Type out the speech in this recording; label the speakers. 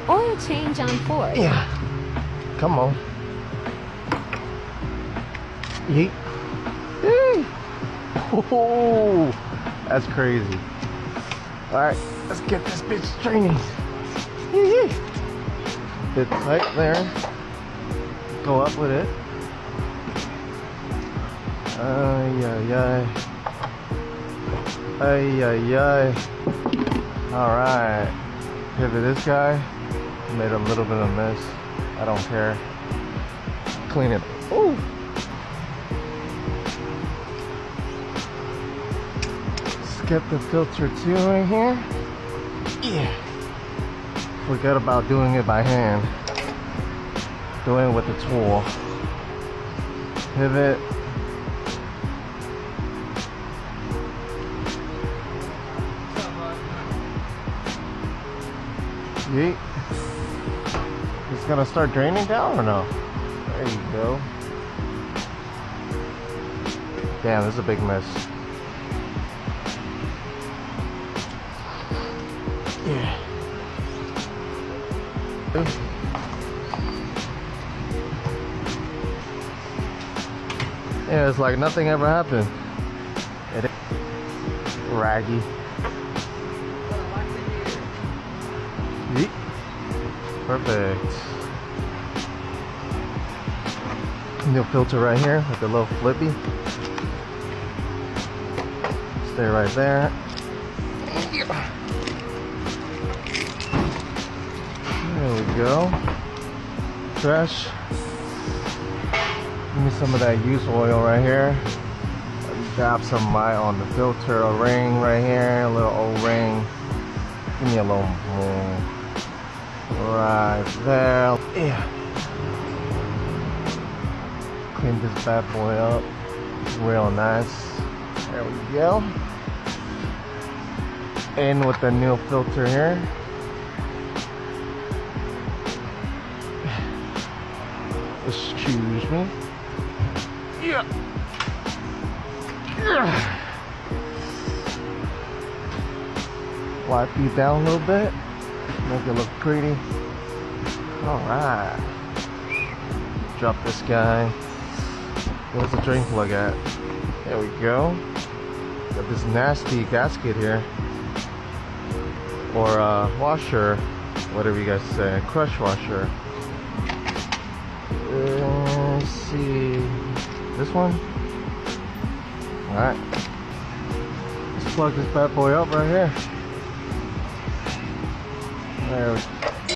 Speaker 1: Oil change on Ford.
Speaker 2: Yeah. Come on. Yeet. Oh, that's crazy. Alright, let's get this bitch training. Bit tight there. Go up with it. Ay, ay, ay. Ay, ay, ay. Alright. Pivot this guy. Made a little bit of mess. I don't care. Clean it. Ooh. Get the filter too right here. Yeah. Forget about doing it by hand. Doing it with the tool. Pivot. Yeet. It's gonna start draining down or no? There you go. Damn, this is a big mess. Yeah. Yeah, it's like nothing ever happened. It raggy. Yeet. Perfect. New filter right here with the little flippy. Stay right there. There we go. Fresh. Give me some of that used oil right here. Dab some light on the filter, a ring right here, a little O-ring. Give me a little more. Right there. Yeah. Clean this bad boy up. Real nice. There we go. In with the new filter here. Excuse me. Yeah. Wipe you down a little bit. Make it look pretty. Alright. Drop this guy. Where's the drain plug at? There we go. Got this nasty gasket here. Or washer. Whatever you guys say. Crush washer. Let's see. This one? Alright. Let's plug this bad boy up right here. There we go.